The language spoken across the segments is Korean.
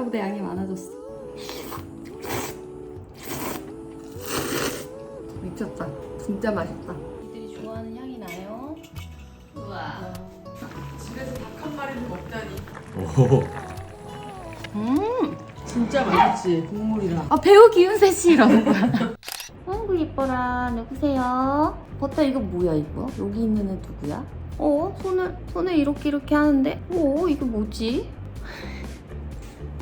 아까보다 양이 많아졌어. 미쳤다. 진짜 맛있다. 이들이 좋아하는 향이 나요. 우와. 집에서 닭 한 마리를 먹다니. 오. 진짜 맛있지, 국물이랑. 아, 배우 기운세 씨 이러는 거야. 아이고 이뻐라. 누구세요? 버터 이거 뭐야 이거? 여기 있는 애 누구야? 손을 이렇게 하는데? 이거 뭐지?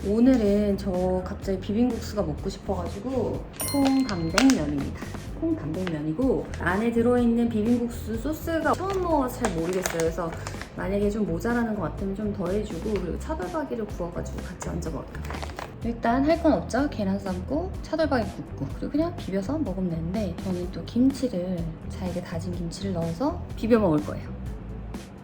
오늘은 저 갑자기 비빔국수가 먹고 싶어가지고 콩담백면입니다. 콩담백면이고 안에 들어있는 비빔국수 소스가 처음 먹어서 잘 모르겠어요. 그래서 만약에 좀 모자라는 것 같으면 좀 더 해주고, 그리고 차돌박이를 구워가지고 같이 얹어 먹을까. 일단 할 건 없죠. 계란 삶고 차돌박이 굽고 그리고 그냥 비벼서 먹으면 되는데, 저는 또 김치를, 잘게 다진 김치를 넣어서 비벼 먹을 거예요.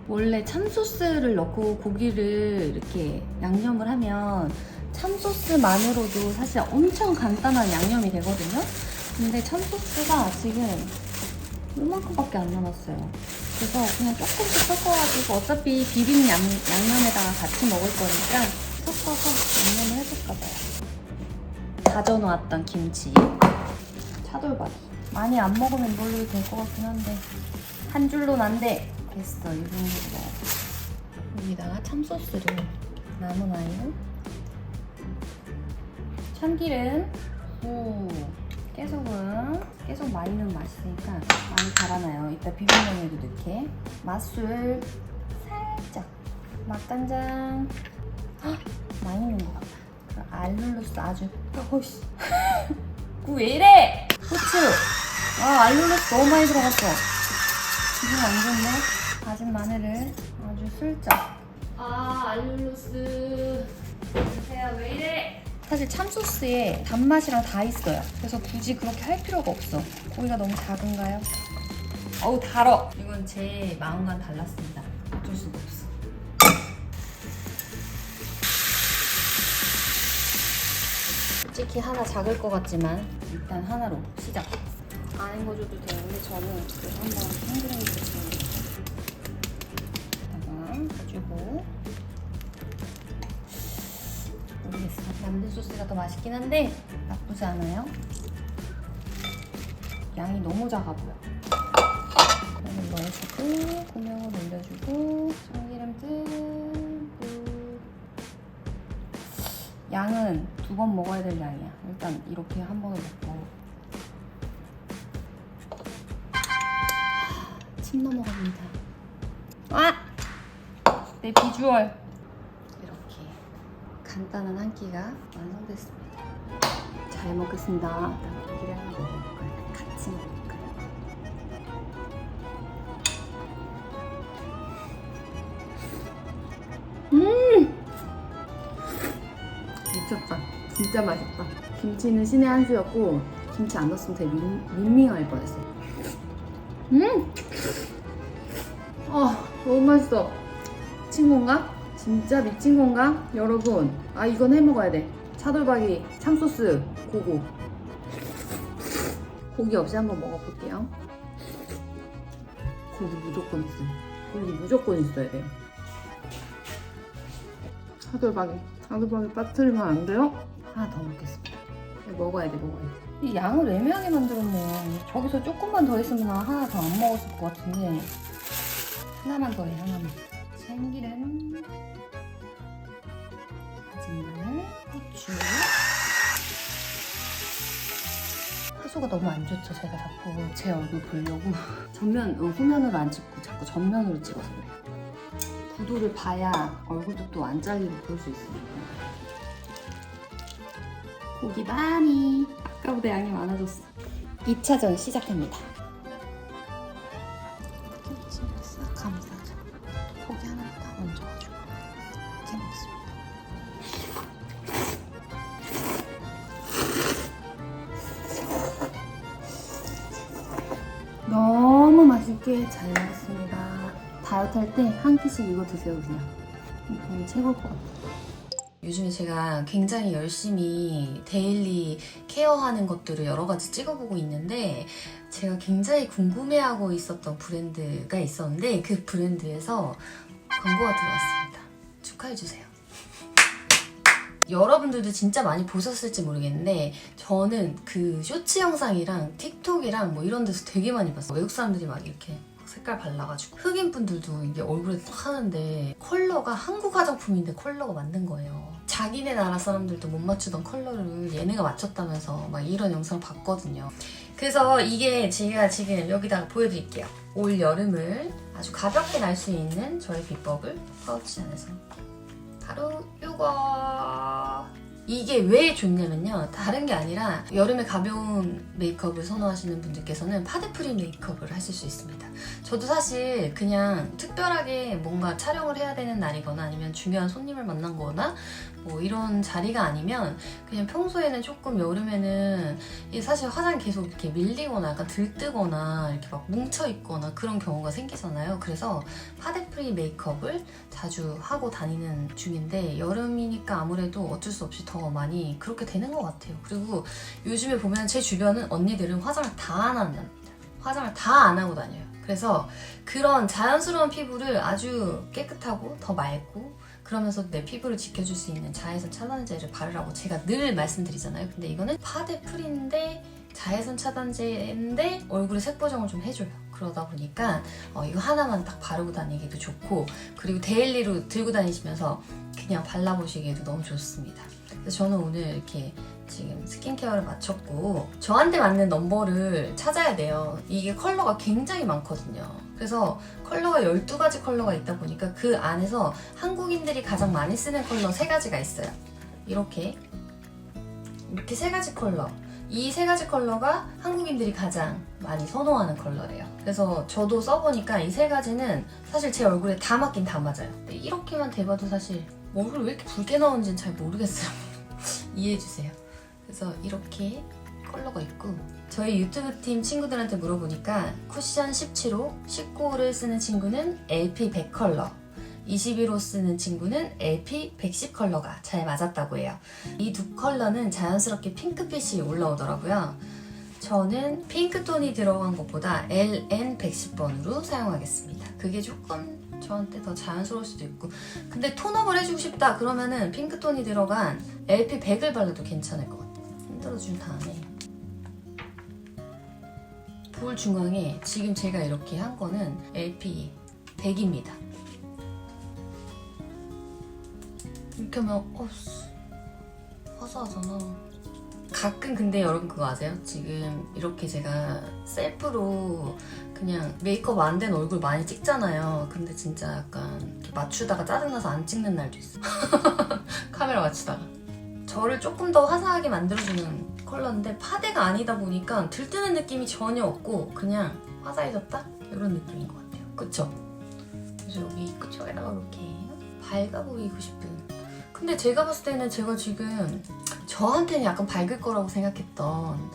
원래 참소스를 넣고 고기를 이렇게 양념을 하면 참소스만으로도 사실 엄청 간단한 양념이 되거든요. 근데 참소스가 지금 요만큼밖에 안 남았어요. 그래서 그냥 조금씩 섞어가지고, 어차피 비빔 양념에다가 같이 먹을 거니까 섞어서 양념을 해줄까봐요. 다져놓았던 김치, 차돌박이. 많이 안 먹으면 이걸로 될 것 같긴 한데 한 줄로는 안 돼. 됐어, 이 정도로 먹어. 여기다가 참소스를 나눠놔요. 참기름, 깨소금, 깨소 많이 넣으면 맛있으니까 많이 갈아놔요. 이따 비빔면에도 넣게. 맛술 살짝, 맛간장 많이 넣는 것 같다. 그리고 알룰로스 아주 어이씨 그거 왜 이래? 후추. 알룰로스 너무 많이 들어갔어. 기분 안 좋네. 다진 마늘을 아주 슬쩍. 알룰로스 주세요. 왜 이래? 사실 참소스에 단맛이랑 다 있어요. 그래서 굳이 그렇게 할 필요가 없어. 고기가 너무 작은가요? 어우 달어. 이건 제 마음과는 달랐습니다. 어쩔 수가 없어. 솔직히 하나 작을 것 같지만 일단 하나로 시작. 안 헹궈줘도 되는데 저는 그래서 한번 헹구려보겠습니다. 여기다가 가지고 모르겠어. 만든 소스가 더 맛있긴 한데 나쁘지 않아요. 양이 너무 작아 보여. 이걸 넣어주고 고명을 올려주고 참기름 듬뿍. 양은 2번 먹어야 될 양이야. 일단 이렇게 한 번에 먹고. 침 넘어갑니다. 내 비주얼. 이렇게 간단한 한 끼가 완성됐습니다. 잘 먹겠습니다. 일단 고기를 하나 먹어볼까요? 같이 먹을까요? 미쳤다. 진짜 맛있다. 김치는 신의 한 수였고, 김치 안 넣었으면 되게 밍밍할 뻔했어. 너무 맛있어. 미친 건가? 진짜 미친 건가? 여러분, 이건 해 먹어야 돼. 차돌박이, 참소스, 고고. 고기 없이 한번 먹어볼게요. 고기 무조건 있어요. 고기 무조건 있어야 돼요. 차돌박이 빠뜨리면 안 돼요? 하나 더 먹겠습니다. 먹어야 돼. 이 양을 애매하게 만들었네. 저기서 조금만 더 했으면 하나 더 안 먹었을 것 같은데. 하나만 더 해, 하나만. 참기름, 다진 마늘, 후추. 화소가 너무 안 좋죠. 제가 자꾸 제 얼굴 보려고 후면으로 안 찍고 자꾸 전면으로 찍어서 그래요. 구도를 봐야 얼굴도 또 안 잘리고 볼 수 있으니까. 고기 많이. 아까보다 양이 많아졌어. 2차전 시작합니다. 김치를 싹 감싸서 고기 하나를 딱 얹어가지고 이렇게 먹습니다. 너무 맛있게 잘 먹었습니다. 다이어트 할 때 한 끼씩 이거 드세요, 그냥. 최고일 것 같아요. 요즘에 제가 굉장히 열심히 데일리 케어하는 것들을 여러 가지 찍어보고 있는데, 제가 굉장히 궁금해하고 있었던 브랜드가 있었는데 그 브랜드에서 광고가 들어왔습니다. 축하해주세요. 여러분들도 진짜 많이 보셨을지 모르겠는데 저는 그 쇼츠 영상이랑 틱톡이랑 뭐 이런 데서 되게 많이 봤어요. 외국 사람들이 막 이렇게 색깔 발라가지고 흑인 분들도 이게 얼굴에 딱 하는데 컬러가 한국 화장품인데 컬러가 맞는 거예요. 자기네 나라 사람들도 못 맞추던 컬러를 얘네가 맞췄다면서 막 이런 영상을 봤거든요. 그래서 이게 제가 지금 여기다가 보여드릴게요. 올 여름을 아주 가볍게 날 수 있는 저의 비법을 파우치 안에서 바로 이거. 이게 왜 좋냐면요, 다른 게 아니라 여름에 가벼운 메이크업을 선호하시는 분들께서는 파데프리 메이크업을 하실 수 있습니다. 저도 사실 그냥 특별하게 뭔가 촬영을 해야 되는 날이거나 아니면 중요한 손님을 만난 거나 뭐 이런 자리가 아니면 그냥 평소에는 조금 여름에는 이게 사실 화장이 계속 이렇게 밀리거나 약간 들뜨거나 이렇게 막 뭉쳐있거나 그런 경우가 생기잖아요. 그래서 파데프리 메이크업을 자주 하고 다니는 중인데 여름이니까 아무래도 어쩔 수 없이 더 많이 그렇게 되는 것 같아요. 그리고 요즘에 보면 제 주변은 언니들은 화장을 다 안 한답니다. 화장을 다 안 하고 다녀요. 그래서 그런 자연스러운 피부를 아주 깨끗하고 더 맑고 그러면서 내 피부를 지켜줄 수 있는 자외선 차단제를 바르라고 제가 늘 말씀드리잖아요. 근데 이거는 파데프리인데 자외선 차단제인데 얼굴에 색 보정을 좀 해줘요. 그러다 보니까 이거 하나만 딱 바르고 다니기도 좋고 그리고 데일리로 들고 다니시면서 그냥 발라보시기에도 너무 좋습니다. 그래서 저는 오늘 이렇게 지금 스킨케어를 마쳤고 저한테 맞는 넘버를 찾아야 돼요. 이게 컬러가 굉장히 많거든요. 그래서 컬러가 12가지 컬러가 있다 보니까 그 안에서 한국인들이 가장 많이 쓰는 컬러 3가지가 있어요. 이렇게 3가지 컬러. 이 3가지 컬러가 한국인들이 가장 많이 선호하는 컬러래요. 그래서 저도 써보니까 이 3가지는 사실 제 얼굴에 다 맞긴 다 맞아요. 이렇게만 대봐도 사실 얼굴이 왜 이렇게 붉게 나오는지는 잘 모르겠어요. 이해해주세요. 그래서 이렇게 컬러가 있고 저희 유튜브 팀 친구들한테 물어보니까 쿠션 17호, 19호를 쓰는 친구는 LP 100 컬러, 21호 쓰는 친구는 LP 110 컬러가 잘 맞았다고 해요. 이 두 컬러는 자연스럽게 핑크빛이 올라오더라고요. 저는 핑크톤이 들어간 것보다 LN 110번으로 사용하겠습니다. 그게 조금 저한테 더 자연스러울 수도 있고 근데 톤업을 해주고 싶다 그러면은 핑크톤이 들어간 LP 100을 발라도 괜찮을 것 같아요. 흔들어준 다음에 볼 중앙에 지금 제가 이렇게 한 거는 LP 100입니다. 이렇게 하면 화사하잖아. 가끔 근데 여러분 그거 아세요? 지금 이렇게 제가 셀프로 그냥 메이크업 안 된 얼굴 많이 찍잖아요. 근데 진짜 약간 이렇게 맞추다가 짜증나서 안 찍는 날도 있어. 카메라 맞추다가. 저를 조금 더 화사하게 만들어주는 컬러인데 파데가 아니다 보니까 들뜨는 느낌이 전혀 없고 그냥 화사해졌다? 이런 느낌인 것 같아요. 그쵸? 그래서 여기 끝쪽에다가 이렇게 밝아 보이고 싶은 근데 제가 봤을 때는 제가 지금 저한테는 약간 밝을 거라고 생각했던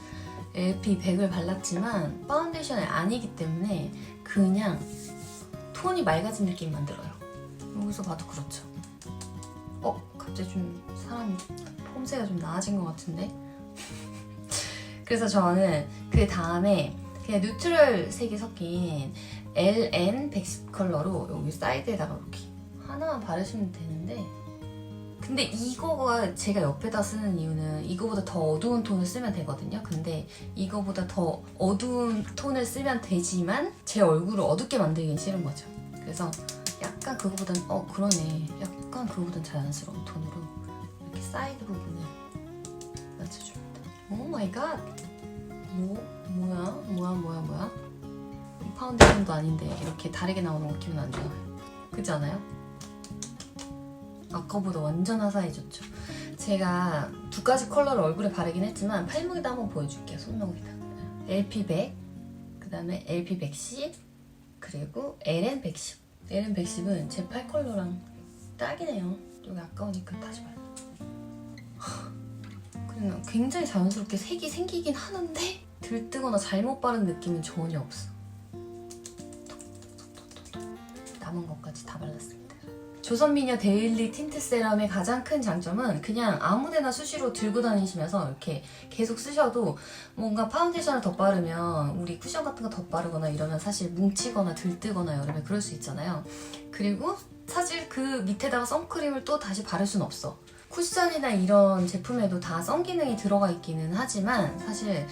LP 100을 발랐지만 파운데이션이 아니기 때문에 그냥 톤이 맑아진 느낌만 들어요. 여기서 봐도 그렇죠. 갑자기 좀 사람 폼새가 좀 나아진 것 같은데? 그래서 저는 그 다음에 그냥 뉴트럴 색이 섞인 LN 110 컬러로 여기 사이드에다가 이렇게 하나만 바르시면 되는데 근데 이거가 제가 옆에다 쓰는 이유는 이거보다 더 어두운 톤을 쓰면 되거든요. 근데 이거보다 더 어두운 톤을 쓰면 되지만 제 얼굴을 어둡게 만들긴 싫은 거죠. 그래서 약간 그거보단 그러네. 약간 그거보단 자연스러운 톤으로 이렇게 사이드 부분을 맞춰줍니다. 오 마이 갓! 뭐야? 이 파운데이션도 아닌데 이렇게 다르게 나오는 거 기분 안 좋아요. 그렇지 않아요? 아까보다 완전 화사해졌죠. 제가 2가지 컬러를 얼굴에 바르긴 했지만 팔목에다 한번 보여줄게요. 손목에다. LP 100, 그 다음에 LP 110, 그리고 LN 110. LN 110은 제 팔 컬러랑 딱이네요. 여기 아까우니까 다시 발라. 그냥 굉장히 자연스럽게 색이 생기긴 하는데 들뜨거나 잘못 바른 느낌은 전혀 없어. 남은 것까지 다 발랐습니다. 조선미녀 데일리 틴트 세럼의 가장 큰 장점은 그냥 아무데나 수시로 들고 다니시면서 이렇게 계속 쓰셔도 뭔가 파운데이션을 더 바르면 우리 쿠션 같은 거 더 바르거나 이러면 사실 뭉치거나 들뜨거나 여름에 그럴 수 있잖아요. 그리고 사실 그 밑에다가 선크림을 또 다시 바를 순 없어. 쿠션이나 이런 제품에도 다 선 기능이 들어가 있기는 하지만 사실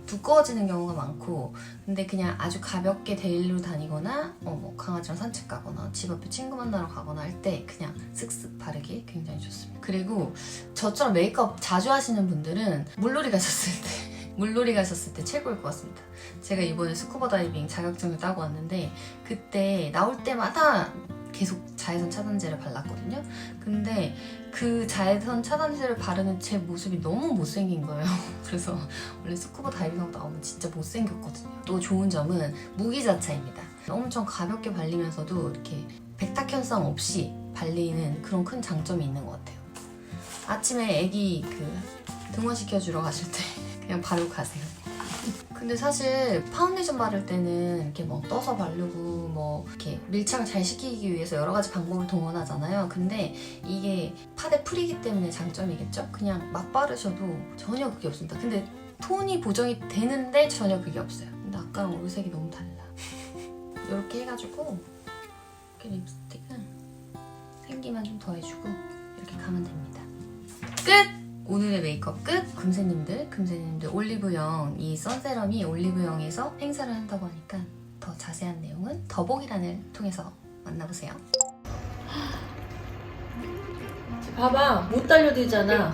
두꺼워지는 경우가 많고, 근데 그냥 아주 가볍게 데일리로 다니거나 뭐 강아지랑 산책 가거나 집 앞에 친구 만나러 가거나 할 때 그냥 슥슥 바르기 굉장히 좋습니다. 그리고 저처럼 메이크업 자주 하시는 분들은 물놀이 가셨을 때 최고일 것 같습니다. 제가 이번에 스쿠버 다이빙 자격증을 따고 왔는데 그때 나올 때마다 계속 자외선 차단제를 발랐거든요. 근데 그 자외선 차단제를 바르는 제 모습이 너무 못생긴 거예요. 그래서 원래 스쿠버 다이빙하고 나오면 진짜 못생겼거든요. 또 좋은 점은 무기자차입니다. 엄청 가볍게 발리면서도 이렇게 백탁현상 없이 발리는 그런 큰 장점이 있는 것 같아요. 아침에 애기 등원시켜주러 가실 때 그냥 바르고 가세요. 근데 사실 파운데이션 바를 때는 이렇게 뭐 떠서 바르고 뭐 이렇게 밀착을 잘 시키기 위해서 여러 가지 방법을 동원하잖아요. 근데 이게 파데 풀이기 때문에 장점이겠죠? 그냥 막 바르셔도 전혀 그게 없습니다. 근데 톤이 보정이 되는데 전혀 그게 없어요. 근데 아까랑 얼굴색이 너무 달라. 이렇게 해가지고 이렇게 립스틱은 생기만 좀 더해주고 이렇게 가면 됩니다. 끝! 오늘의 메이크업 끝! 금세님들 올리브영 이 선세럼이 올리브영에서 행사를 한다고 하니까 더 자세한 내용은 더보기란을 통해서 만나보세요. 봐봐, 못 달려들잖아.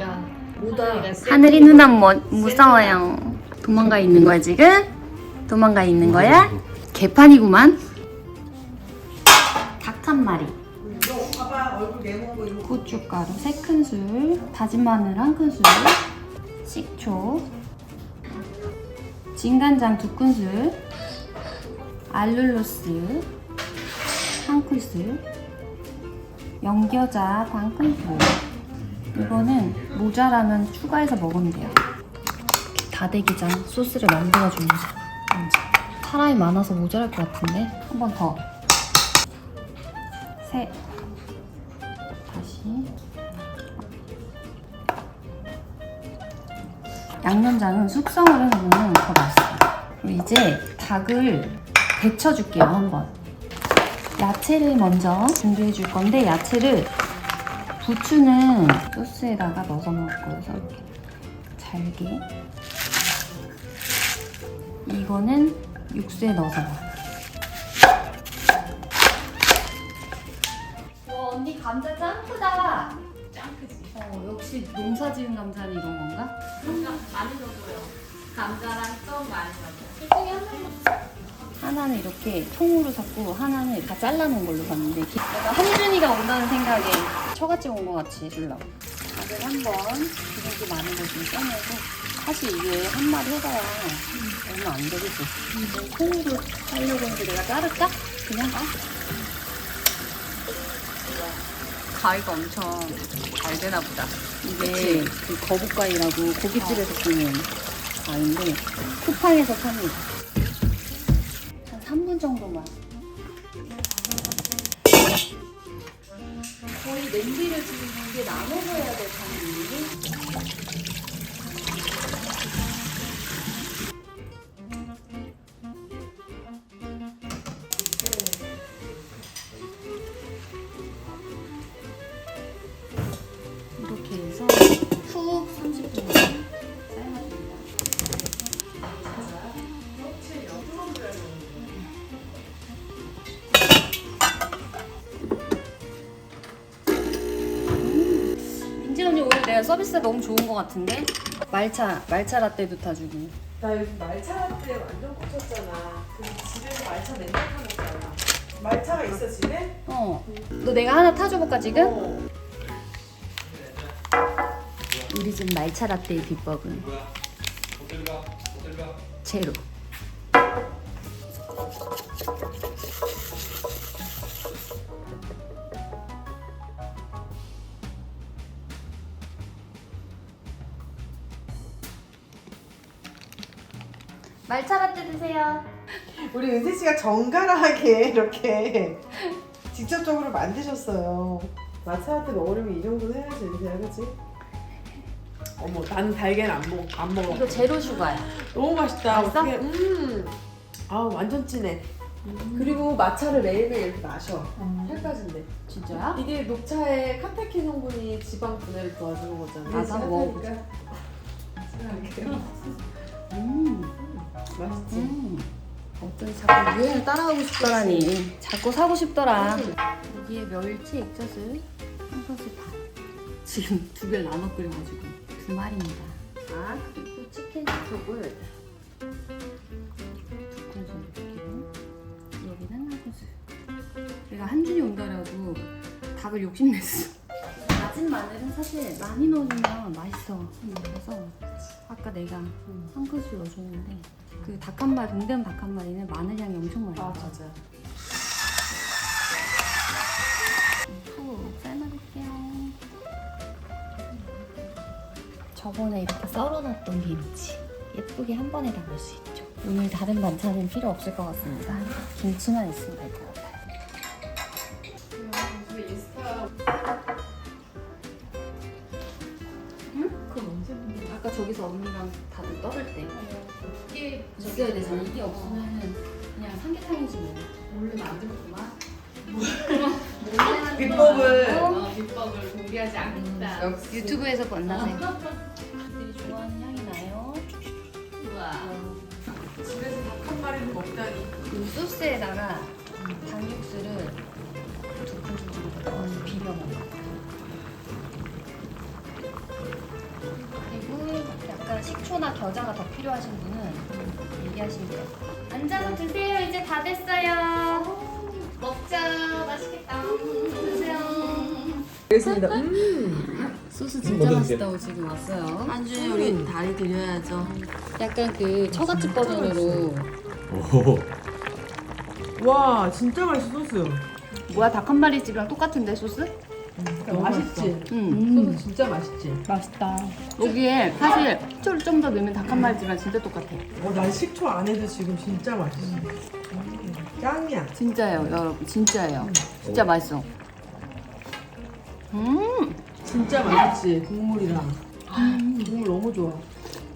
못 와. 하늘이 누나 무서워요. 도망가 있는 거야 지금? 도망가 있는 거야? 개판이구만. 닭 한 마리. 봐봐, 얼굴 내먹은 거 이거. 고춧가루 3큰술, 다진 마늘 1큰술, 식초, 진간장 2큰술, 알룰로스 1큰술, 연겨자 반 큰술. 이거는 모자라면 추가해서 먹으면 돼요. 다대기장 소스를 만들어주는 거. 사람이 많아서 모자랄 것 같은데 한 번 더. 셋. 다시. 양념장은 숙성을 해놓으면 더 맛있어요. 그리고 이제 닭을 데쳐줄게요, 한번. 야채를 먼저 준비해 줄 건데, 야채를 부추는 소스에다가 넣어서 먹을 거여서 이렇게 잘게. 이거는 육수에 넣어서 먹어요. 언니 감자 짱 크다. 짱 크지. 역시 농사지은 감자는 이런 건가? 많이 넣어줘요. 감자랑 좀 많이 넣어줘요. 둘 중에 하나는 이렇게 통으로 샀고 하나는 다 잘라놓은 걸로 샀는데 내가 한준이가 온다는 생각에 처갓집 온 것 같이 해주려고. 닭을 한번 기름기 많은 거 좀 꺼내고, 사실 이게 한 마리 해봐야 얼마 안 되겠지. 통으로 하려고 했는데 내가 자를까? 그냥 가위가 엄청 잘 되나 보다. 이게 그 거북가위라고 고깃집에서 쓰는 가위인데 쿠팡에서 삽니다. 한 3분 정도만. 거의 냄비를 지금 이게 나눠서 해야 될 상황이니? 이렇게 해서 푹 30분 삶아줍니다. 민지 언니 오늘 내가 서비스가 너무 좋은 것 같은데? 말차 라떼도 타주고. 나 요즘 말차 라떼 완전 꽂혔잖아. 그 집에서 말차 맨날 타 먹잖아. 말차가 있어 집에? 너 내가 하나 타줘볼까 지금? 어. 우리 집 말차 라떼의 비법은 제로. 말차 라떼 드세요. 우리 은세 씨가 정갈하게 이렇게 직접적으로 만드셨어요. 마차 라떼 먹으려면 이 정도는 해야지, 은세야, 그치? 어머, 나는 달걀 안 먹어. 이거 제로 슈가야. 너무 맛있다. 맛있어? 어떡해. 아, 완전 진해. 그리고 마차를 매일매일 이렇게 마셔. 혈까지인데. 진짜야? 이게 녹차의 카테킨 성분이 지방 분해를 도와주는 거잖아. 나도 한번 먹어보자. 맛있지? 어쩐지 자꾸 유행을 따라가고 싶더라니. 자꾸 사고 싶더라. 여기에 멸치 액젓을 한 큰술 반. 지금 2개를 나눠 끓여가지고 2마리입니다. 자, 그리고 치킨 스톡을 2큰술 넣기로. 여기는 한 큰술. 내가 한준이 온다라고 닭을 욕심냈어. 다진 마늘은 사실 많이 넣어주면 맛있어. 그래서 아까 내가 한 큰술 넣어줬는데 그 닭 한 마리, 동대문 닭 한 마리는 마늘 향이 엄청 많이 나. 맞아. 푹 삶아줄게요. 저번에 이렇게 썰어놨던 김치 예쁘게 한 번에 담을 수 있죠. 오늘 다른 반찬은 필요 없을 것 같습니다. 김치만 있으면 될 것 같아요. 요즘에 인스타 그건 언제 보는 아까 저기서 언니랑 다들 떠들 때 이게 있어야 되잖아. 이게 없으면 그냥 삼계탕이지 뭐. 원래 만들었구만. 비법을 비법을 공개하지 않겠다. 역시 유튜브에서 만나세요. 들이 좋아하는 향이 나요. 우와. 집에서 닭 한 마리를 먹다니. 이 소스에다가 닭육수를 2큰술 정도 넣어서 비벼 먹어요. 그리고 약간 식초나 겨자가 더 필요하신 분은 얘기하시면 돼요. 앉아서 드세요. 이제 다 됐어요. 먹자. 맛있겠다. 드세요. 알겠습니다. 소스 진짜 맛있다고 지금 왔어요. 한준이 우리 다리 드려야죠. 약간 그 처갓집 버전으로. 오, 와 진짜 맛있어 소스. 뭐야, 닭 한 마리 집이랑 똑같은데 소스? 맛있지. 응. 소스 진짜 맛있지. 맛있다. 여기에 사실 식초를 좀 더 넣으면 닭 한 마리 집이랑 진짜 똑같아. 난 식초 안 해도 지금 진짜 맛있어. 짱이야. 진짜예요, 여러분. 진짜예요. 진짜 맛있어. 진짜 맛있지 국물이랑. 국물 너무 좋아.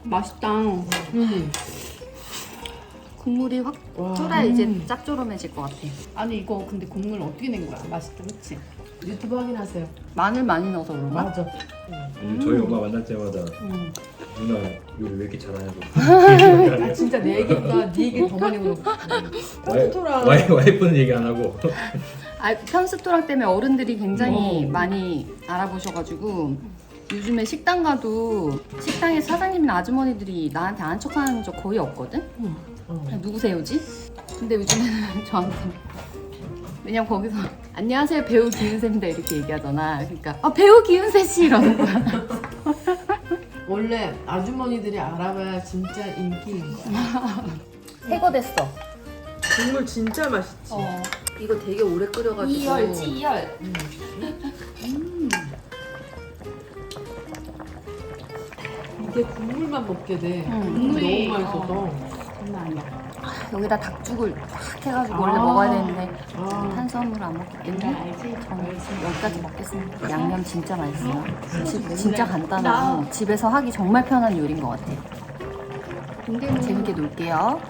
맛있다. 국물이 확 와. 쫄아 이제 짭조름해질 것 같아. 아니 이거 근데 국물 어떻게 낸 거야? 맛있다, 그치? 유튜브 확인하세요. 마늘 많이 넣어서 그런가? 맞아. 저희 엄마 만날 때마다 누나 요리 왜 이렇게 잘하냐고. 아 진짜 내 얘기보다 네 얘기 더 많이 물어. 편스토랑 와이프는 얘기 안 하고. 아, 편스토랑 때문에 어른들이 굉장히 많이 알아보셔가지고 요즘에 식당 가도 식당에 사장님이나 아주머니들이 나한테 아는 척하는 적 거의 없거든? 그냥 누구세요지? 근데 요즘에는 저한테 왜냐면 거기서 안녕하세요 배우 기은쌤입니다 이렇게 얘기하잖아. 그러니까 배우 기은쌤 씨 이러는 거야. 원래 아주머니들이 알아봐야 진짜 인기인 거야. 해거 됐어. 국물 진짜 맛있지. 이거 되게 오래 끓여가지고 이열. 이게 국물만 먹게 돼. 국물이, 너무 맛있어서. 장난 아니야. 여기다 닭죽을 쫙 해가지고 원래 먹어야 되는데 아. 탄수화물 안 먹기 때문에 알지? 저는 여기까지 먹겠습니다. 양념 진짜 맛있어요. 진짜 간단하고 집에서 하기 정말 편한 요리인 것 같아요. 재밌게 놀게요.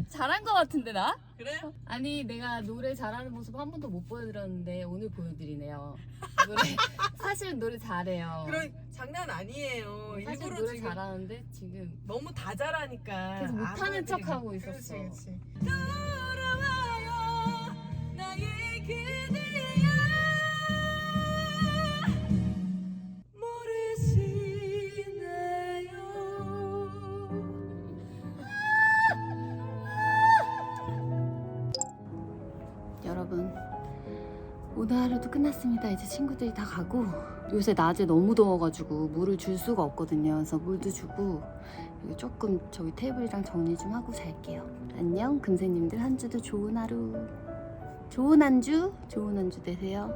잘한 것 같은데 나? 그래? 아니 내가 노래 잘하는 모습 한 번도 못 보여드렸는데 오늘 보여드리네요. 노래 사실 노래 잘해요. 그런 장난 아니에요. 사실 일부러 노래 지금 잘하는데 지금 너무 다 잘하니까. 그래서 못하는 알아들이는- 척하고 있었어. 그렇지. 돌아와요 나의 그대야 여러분 오늘 하루도 끝났습니다. 이제 친구들이 다 가고 요새 낮에 너무 더워가지고 물을 줄 수가 없거든요. 그래서 물도 주고 여기 조금 저기 테이블이랑 정리 좀 하고 잘게요. 안녕 금세님들, 한 주도 좋은 하루, 좋은 한 주 되세요.